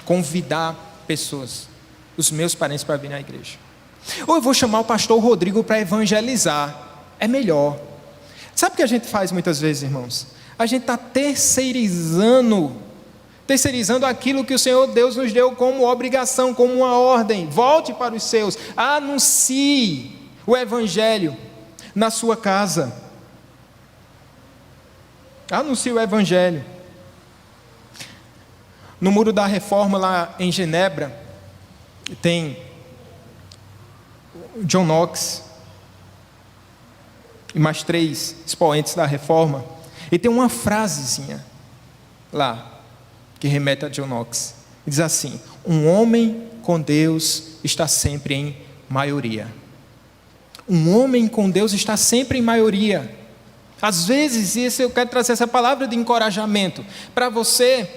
convidar pessoas, os meus parentes, para vir na igreja, ou eu vou chamar o pastor Rodrigo para evangelizar, é melhor. Sabe o que a gente faz muitas vezes, irmãos? A gente está terceirizando aquilo que o Senhor Deus nos deu como obrigação, como uma ordem: volte para os seus, anuncie o Evangelho. na sua casa. Anuncie o Evangelho. No Muro da Reforma, lá em Genebra, tem John Knox e mais 3 expoentes da Reforma. E tem uma frasezinha lá, que remete a John Knox. Diz assim: um homem com Deus está sempre em maioria. Um homem com Deus está sempre em maioria. Às vezes, eu quero trazer essa palavra de encorajamento para você,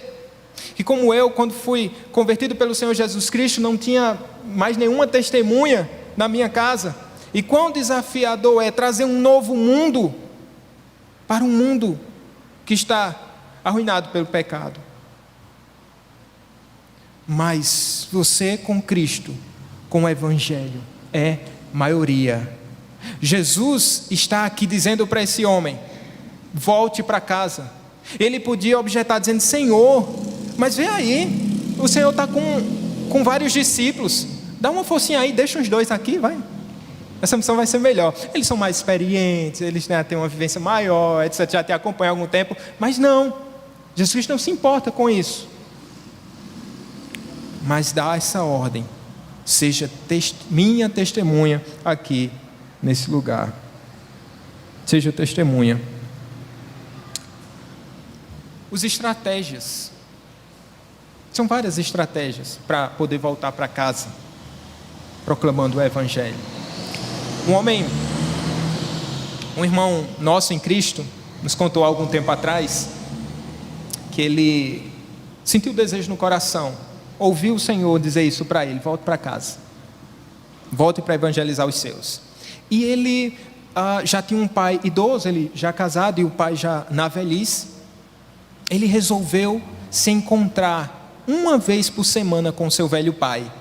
que como eu, quando fui convertido pelo Senhor Jesus Cristo, não tinha mais nenhuma testemunha na minha casa. E quão desafiador é trazer um novo mundo para um mundo que está arruinado pelo pecado. Mas você com Cristo, com o Evangelho, é maioria. Jesus está aqui dizendo para esse homem: volte para casa. Ele podia objetar dizendo: Senhor, mas vê aí, o Senhor está com vários discípulos, dá uma forcinha aí, deixa os 2 aqui, vai. Essa missão vai ser melhor. Eles são mais experientes, eles têm uma vivência maior, etc. Já te acompanham há algum tempo. Mas não, Jesus Cristo não se importa com isso. Mas dá essa ordem: seja minha testemunha aqui nesse lugar. Seja testemunha. Os estratégias. São várias estratégias para poder voltar para casa, proclamando o Evangelho. Um irmão nosso em Cristo, nos contou há algum tempo atrás, que ele sentiu o desejo no coração, ouviu o Senhor dizer isso para ele: volte para casa, volte para evangelizar os seus. E ele já tinha um pai idoso, ele já casado e o pai já na velhice. Ele resolveu se encontrar uma vez por semana com seu velho pai.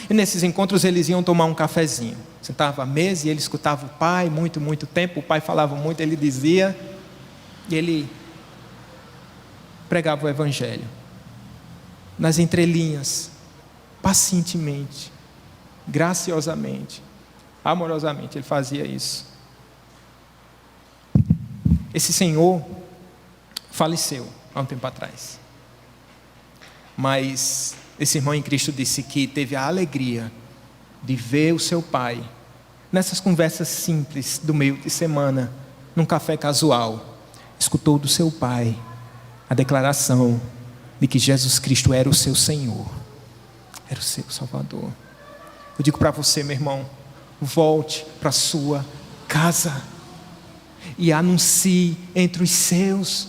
E nesses encontros eles iam tomar um cafezinho. Sentava à mesa e ele escutava o pai muito tempo. O pai falava muito, ele dizia, e ele pregava o Evangelho nas entrelinhas, pacientemente, graciosamente, amorosamente. Ele fazia isso. Esse senhor faleceu há um tempo atrás, mas esse irmão em Cristo disse que teve a alegria de ver o seu pai nessas conversas simples do meio de semana, num café casual. Escutou do seu pai a declaração de que Jesus Cristo era o seu Senhor, era o seu Salvador. Eu digo para você, meu irmão, volte para a sua casa e anuncie entre os seus.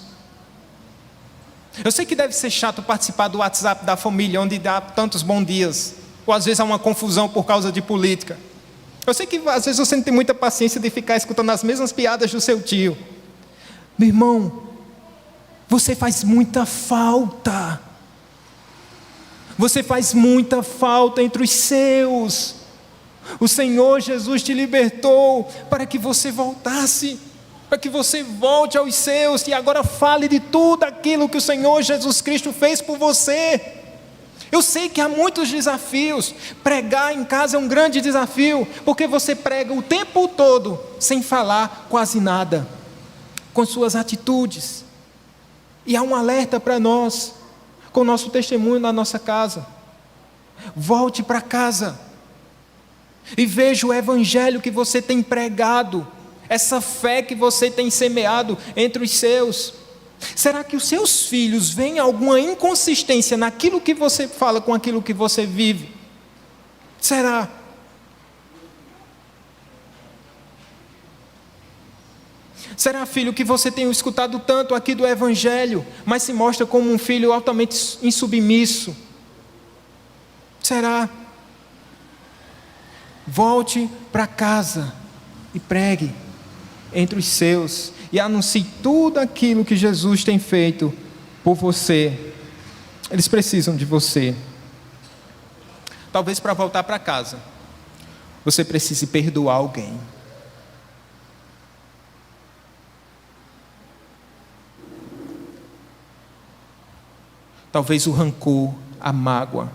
Eu sei que deve ser chato participar do WhatsApp da família, onde dá tantos bons dias, ou às vezes há uma confusão por causa de política. Eu sei que às vezes você não tem muita paciência de ficar escutando as mesmas piadas do seu tio. Meu irmão, você faz muita falta. Você faz muita falta entre os seus. O Senhor Jesus te libertou para que você voltasse, para que você volte aos seus e agora fale de tudo aquilo que o Senhor Jesus Cristo fez por você. Eu sei que há muitos desafios. Pregar em casa é um grande desafio, porque você prega o tempo todo sem falar quase nada, com suas atitudes. E há um alerta para nós, com o nosso testemunho na nossa casa. Volte para casa e veja o Evangelho que você tem pregado, essa fé que você tem semeado entre os seus. Será que os seus filhos veem alguma inconsistência naquilo que você fala com aquilo que você vive? Será? Será, filho, que você tem escutado tanto aqui do Evangelho, mas se mostra como um filho altamente insubmisso? Será? Volte para casa e pregue entre os seus e anuncie tudo aquilo que Jesus tem feito por você. Eles precisam de você. Talvez para voltar para casa você precise perdoar alguém. Talvez o rancor, a mágoa,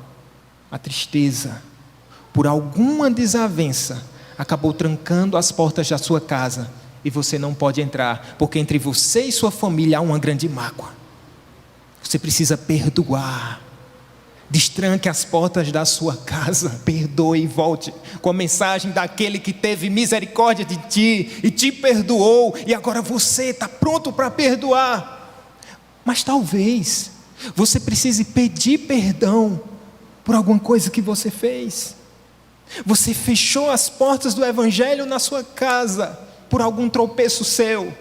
a tristeza por alguma desavença acabou trancando as portas da sua casa e você não pode entrar, porque entre você e sua família há uma grande mágoa. Você precisa perdoar. Destranque as portas da sua casa, perdoe e volte com a mensagem daquele que teve misericórdia de ti e te perdoou, e agora você está pronto para perdoar. Mas talvez você precise pedir perdão por alguma coisa que você fez. Você fechou as portas do Evangelho na sua casa por algum tropeço seu,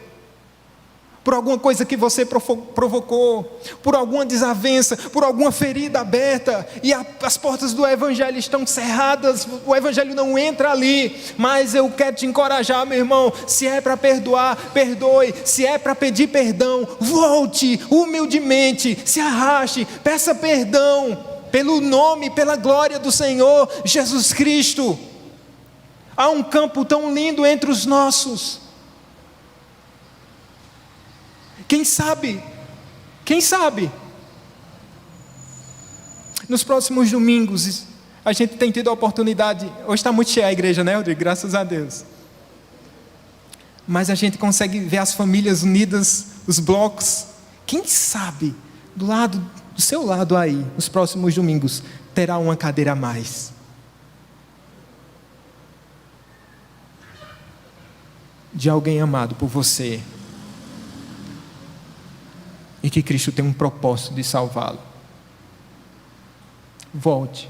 por alguma coisa que você provocou, por alguma desavença, por alguma ferida aberta, e as portas do Evangelho estão cerradas, o Evangelho não entra ali. Mas eu quero te encorajar, meu irmão, se é para perdoar, perdoe. Se é para pedir perdão, volte humildemente, se arraste, peça perdão, pelo nome, pela glória do Senhor Jesus Cristo. Há um campo tão lindo entre os nossos. Quem sabe, nos próximos domingos, a gente tem tido a oportunidade, hoje está muito cheia a igreja, né, Rodrigo? Graças a Deus. Mas a gente consegue ver as famílias unidas, os blocos. Quem sabe, do seu lado aí, nos próximos domingos, terá uma cadeira a mais. De alguém amado por você. E que Cristo tem um propósito de salvá-lo. Volte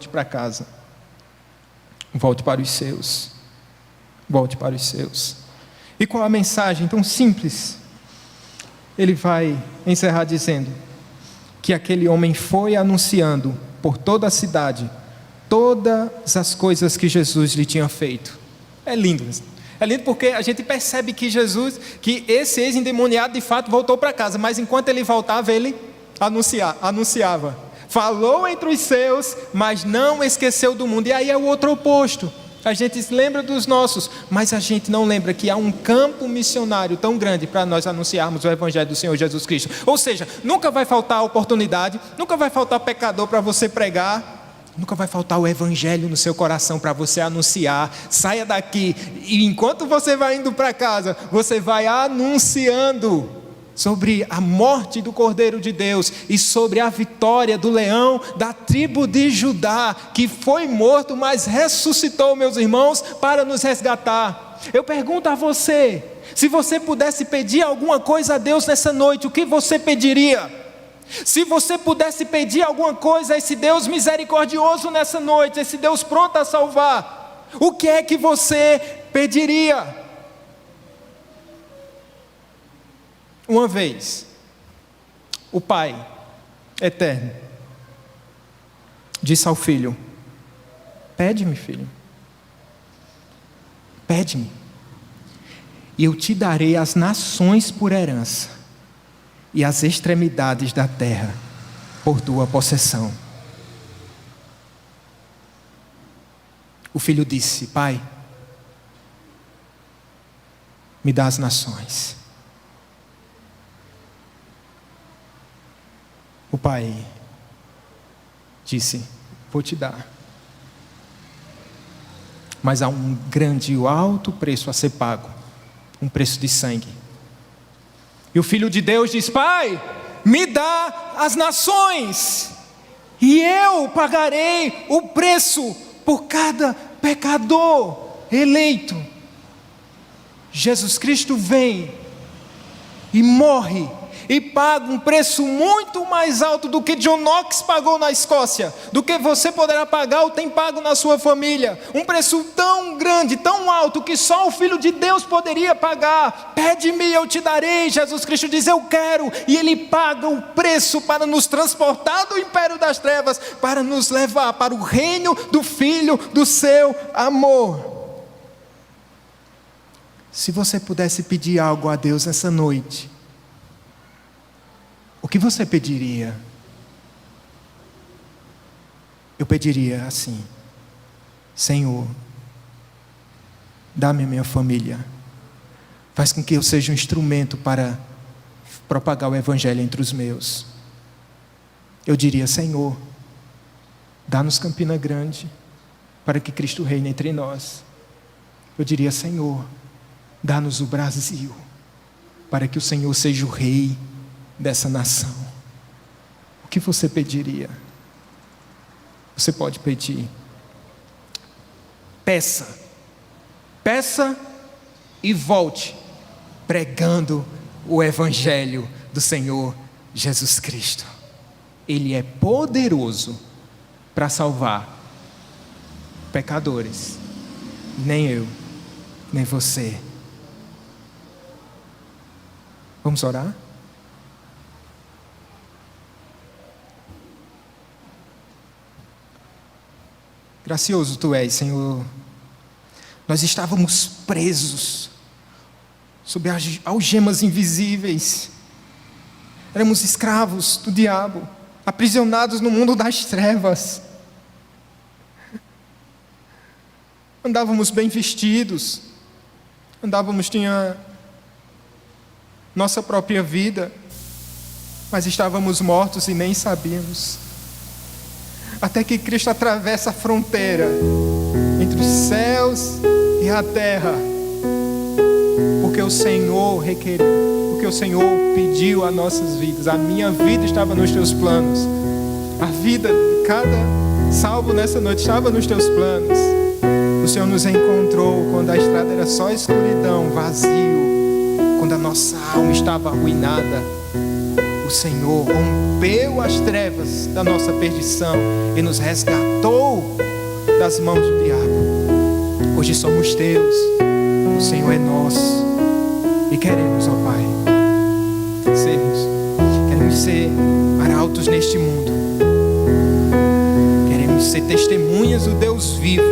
para casa. Volte para os seus. Volte para os seus. E com a mensagem tão simples, ele vai encerrar dizendo que aquele homem foi anunciando por toda a cidade todas as coisas que Jesus lhe tinha feito. É lindo. É lindo porque a gente percebe que esse ex-endemoniado de fato voltou para casa, mas enquanto ele voltava, ele anunciava. Falou entre os seus, mas não esqueceu do mundo. E aí é o outro oposto. A gente se lembra dos nossos, mas a gente não lembra que há um campo missionário tão grande para nós anunciarmos o Evangelho do Senhor Jesus Cristo. Ou seja, nunca vai faltar oportunidade, nunca vai faltar pecador para você pregar, nunca vai faltar o Evangelho no seu coração para você anunciar. Saia daqui e enquanto você vai indo para casa, você vai anunciando sobre a morte do Cordeiro de Deus e sobre a vitória do leão da tribo de Judá, que foi morto, mas ressuscitou, meus irmãos, para nos resgatar. Eu pergunto a você, se você pudesse pedir alguma coisa a Deus nessa noite, o que você pediria? Se você pudesse pedir alguma coisa a esse Deus misericordioso nessa noite, esse Deus pronto a salvar, o que é que você pediria? Uma vez, o Pai eterno disse ao filho: pede-me, filho, pede-me, e eu te darei as nações por herança, e as extremidades da terra por tua possessão. O filho disse: Pai, me dá as nações. O pai disse: vou te dar. Mas há um grande e alto preço a ser pago, um preço de sangue. E o Filho de Deus diz: Pai, me dá as nações, e eu pagarei o preço por cada pecador eleito. Jesus Cristo vem e morre e paga um preço muito mais alto do que John Knox pagou na Escócia, do que você poderá pagar ou tem pago na sua família. Um preço tão grande, tão alto, que só o Filho de Deus poderia pagar. Pede-me e eu te darei. Jesus Cristo diz: eu quero. E Ele paga o preço para nos transportar do império das trevas, para nos levar para o reino do Filho do seu amor. Se você pudesse pedir algo a Deus essa noite, o que você pediria? Eu pediria assim: Senhor, dá-me a minha família, faz com que eu seja um instrumento para propagar o Evangelho entre os meus. Eu diria: Senhor, dá-nos Campina Grande, para que Cristo reine entre nós. Eu diria: Senhor, dá-nos o Brasil, para que o Senhor seja o rei dessa nação. O que você pediria? Você pode pedir. Peça e volte pregando o Evangelho do Senhor Jesus Cristo. Ele é poderoso para salvar pecadores. Nem eu, nem você. Vamos orar? Gracioso Tu és, Senhor. Nós estávamos presos sob algemas invisíveis. Éramos escravos do diabo, aprisionados no mundo das trevas. Andávamos bem vestidos, tinha nossa própria vida, mas estávamos mortos e nem sabíamos. Até que Cristo atravessa a fronteira entre os céus e a terra, porque o Senhor requeriu, porque o Senhor pediu a nossas vidas. A minha vida estava nos Teus planos, a vida de cada salvo nessa noite estava nos Teus planos. O Senhor nos encontrou quando a estrada era só escuridão, vazio, quando a nossa alma estava arruinada. O Senhor rompeu as trevas da nossa perdição e nos resgatou das mãos do diabo. Hoje somos Teus, o Senhor é nosso e queremos, ó Pai, queremos ser arautos neste mundo, queremos ser testemunhas do Deus vivo,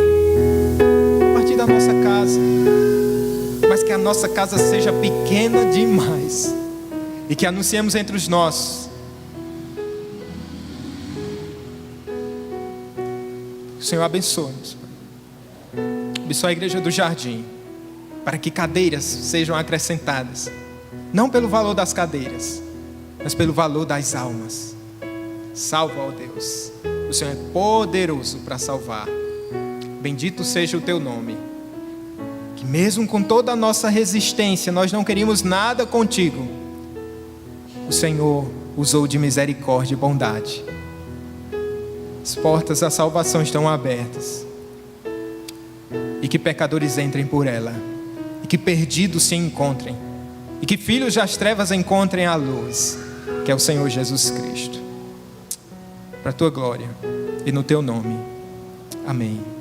a partir da nossa casa, mas que a nossa casa seja pequena demais e que anunciemos entre os nossos. O Senhor abençoe-nos. Abençoe a igreja do Jardim, para que cadeiras sejam acrescentadas, não pelo valor das cadeiras, mas pelo valor das almas. Salva, ó Deus. O Senhor é poderoso para salvar. Bendito seja o Teu nome. Que mesmo com toda a nossa resistência, nós não queríamos nada contigo, o Senhor usou de misericórdia e bondade. As portas da salvação estão abertas. E que pecadores entrem por ela. E que perdidos se encontrem. E que filhos das trevas encontrem a luz, que é o Senhor Jesus Cristo. Para a Tua glória e no Teu nome. Amém.